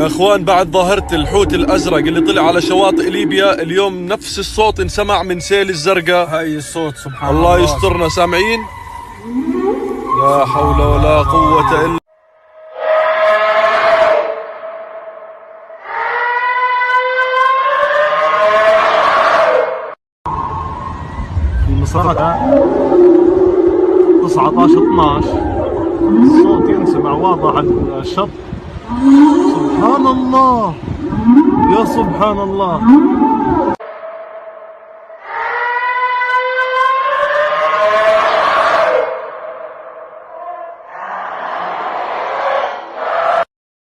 يا اخوان بعد ظاهرة الحوت الازرق اللي طلع على شواطئ ليبيا اليوم نفس الصوت انسمع من سيل الزرقاء. هاي الصوت سبحان الله. الله يسترنا. سامعين؟ لا حول ولا قوة الا في مسافة 19-12 الصوت ينسمع واضح على الشط. سبحان الله، يا سبحان الله.